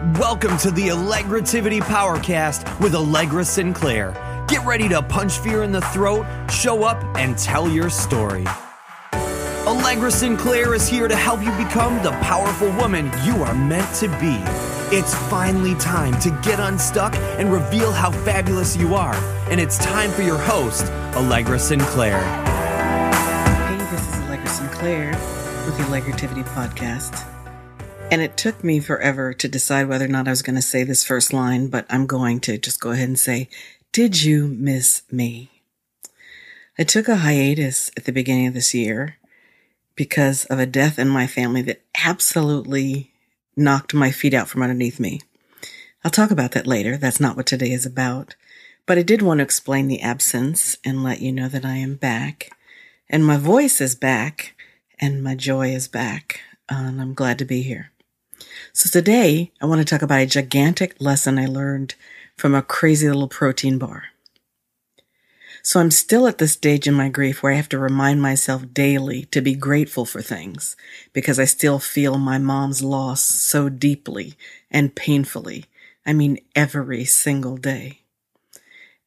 Welcome to the Allegrativity Powercast with Allegra Sinclair. Get ready to punch fear in the throat, show up, and tell your story. Allegra Sinclair is here to help you become the powerful woman you are meant to be. It's finally time to get unstuck and reveal how fabulous you are. And it's time for your host, Allegra Sinclair. Hey, this is Allegra Sinclair with the Allegrativity Podcast. And it took me forever to decide whether or not I was going to say this first line, but I'm going to just go ahead and say, did you miss me? I took a hiatus at the beginning of this year because of a death in my family that absolutely knocked my feet out from underneath me. I'll talk about that later. That's not what today is about. But I did want to explain the absence and let you know that I am back. And my voice is back and my joy is back. And I'm glad to be here. So today, I want to talk about a gigantic lesson I learned from a crazy little protein bar. So I'm still at this stage in my grief where I have to remind myself daily to be grateful for things because I still feel my mom's loss so deeply and painfully. I mean, every single day.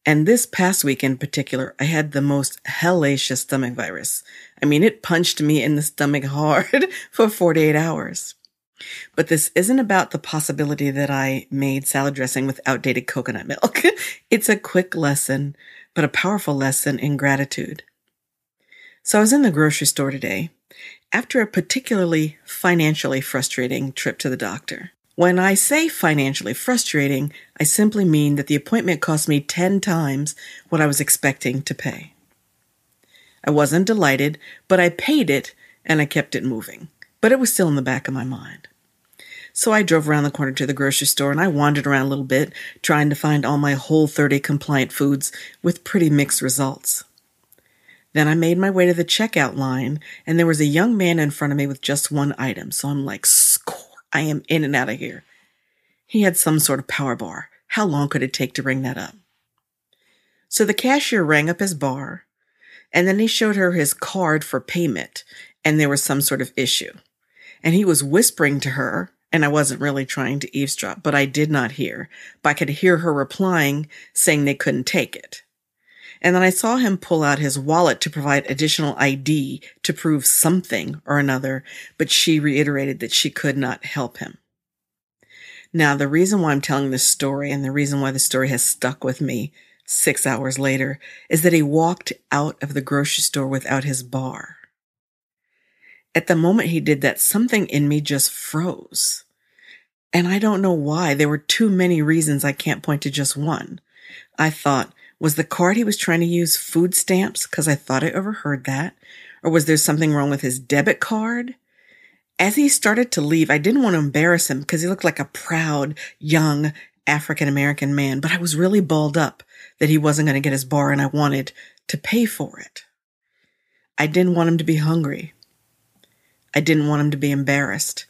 And this past week in particular, I had the most hellacious stomach virus. I mean, it punched me in the stomach hard for 48 hours. But this isn't about the possibility that I made salad dressing with outdated coconut milk. It's a quick lesson, but a powerful lesson in gratitude. So I was in the grocery store today after a particularly financially frustrating trip to the doctor. When I say financially frustrating, I simply mean that the appointment cost me 10 times what I was expecting to pay. I wasn't delighted, but I paid it and I kept it moving. But it was still in the back of my mind. So I drove around the corner to the grocery store and I wandered around a little bit, trying to find all my Whole30 compliant foods with pretty mixed results. Then I made my way to the checkout line and there was a young man in front of me with just one item. So I'm like, score, I am in and out of here. He had some sort of power bar. How long could it take to ring that up? So the cashier rang up his bar and then he showed her his card for payment and there was some sort of issue. And he was whispering to her, and I wasn't really trying to eavesdrop, but I did not hear. But I could hear her replying, saying they couldn't take it. And then I saw him pull out his wallet to provide additional ID to prove something or another, but she reiterated that she could not help him. Now, the reason why I'm telling this story and the reason why the story has stuck with me 6 hours later is that he walked out of the grocery store without his bar. At the moment he did that, something in me just froze. And I don't know why. There were too many reasons I can't point to just one. I thought, was the card he was trying to use food stamps? Because I thought I overheard that. Or was there something wrong with his debit card? As he started to leave, I didn't want to embarrass him because he looked like a proud, young African-American man. But I was really balled up that he wasn't going to get his bar and I wanted to pay for it. I didn't want him to be hungry. I didn't want him to be embarrassed.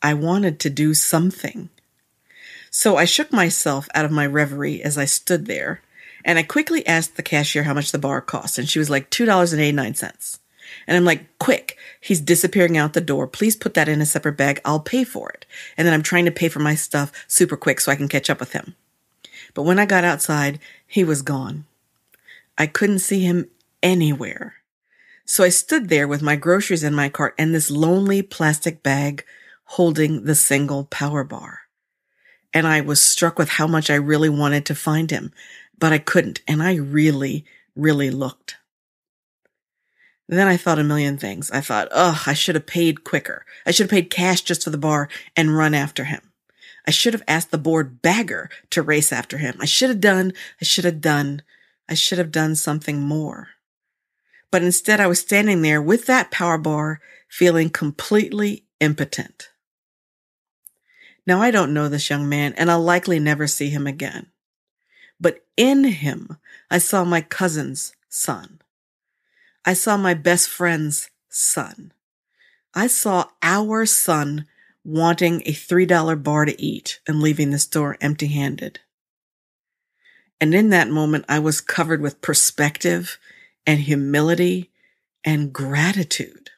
I wanted to do something. So I shook myself out of my reverie as I stood there, and I quickly asked the cashier how much the bar cost, and she was like $2.89. And I'm like, quick, he's disappearing out the door. Please put that in a separate bag. I'll pay for it. And then I'm trying to pay for my stuff super quick so I can catch up with him. But when I got outside, he was gone. I couldn't see him anywhere. So I stood there with my groceries in my cart and this lonely plastic bag holding the single power bar. And I was struck with how much I really wanted to find him, but I couldn't. And I really, really looked. Then I thought a million things. I thought, I should have paid quicker. I should have paid cash just for the bar and run after him. I should have asked the board bagger to race after him. I should have done something more. But instead, I was standing there with that power bar, feeling completely impotent. Now, I don't know this young man, and I'll likely never see him again. But in him, I saw my cousin's son. I saw my best friend's son. I saw our son wanting a $3 bar to eat and leaving the store empty-handed. And in that moment, I was covered with perspective and humility and gratitude.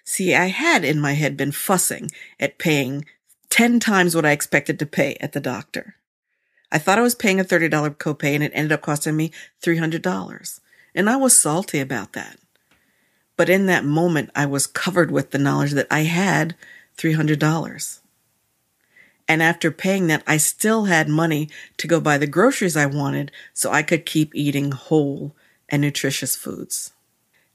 See, I had in my head been fussing at paying 10 times what I expected to pay at the doctor. I thought I was paying a $30 copay and it ended up costing me $300. And I was salty about that. But in that moment, I was covered with the knowledge that I had $300. And after paying that, I still had money to go buy the groceries I wanted so I could keep eating whole and nutritious foods.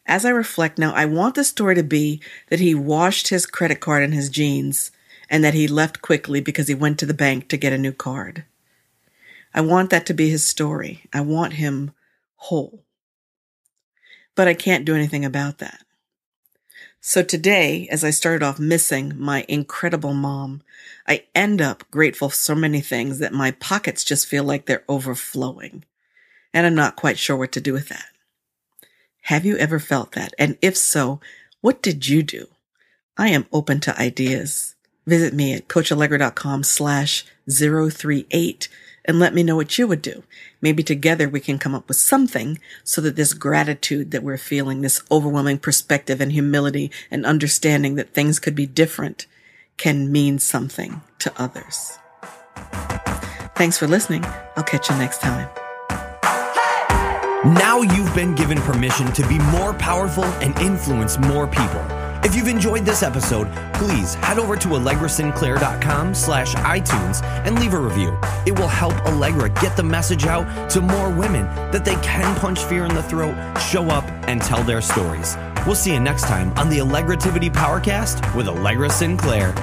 As I reflect now, I want the story to be that he washed his credit card in his jeans and that he left quickly because he went to the bank to get a new card. I want that to be his story. I want him whole. But I can't do anything about that. So today, as I started off missing my incredible mom, I end up grateful for so many things that my pockets just feel like they're overflowing. And I'm not quite sure what to do with that. Have you ever felt that? And if so, what did you do? I am open to ideas. Visit me at coachallegra.com/038 and let me know what you would do. Maybe together we can come up with something so that this gratitude that we're feeling, this overwhelming perspective and humility and understanding that things could be different can mean something to others. Thanks for listening. I'll catch you next time. Now you've been given permission to be more powerful and influence more people. If you've enjoyed this episode, please head over to allegrasinclair.com/iTunes and leave a review. It will help Allegra get the message out to more women that they can punch fear in the throat, show up, and tell their stories. We'll see you next time on the Allegrativity Powercast with Allegra Sinclair.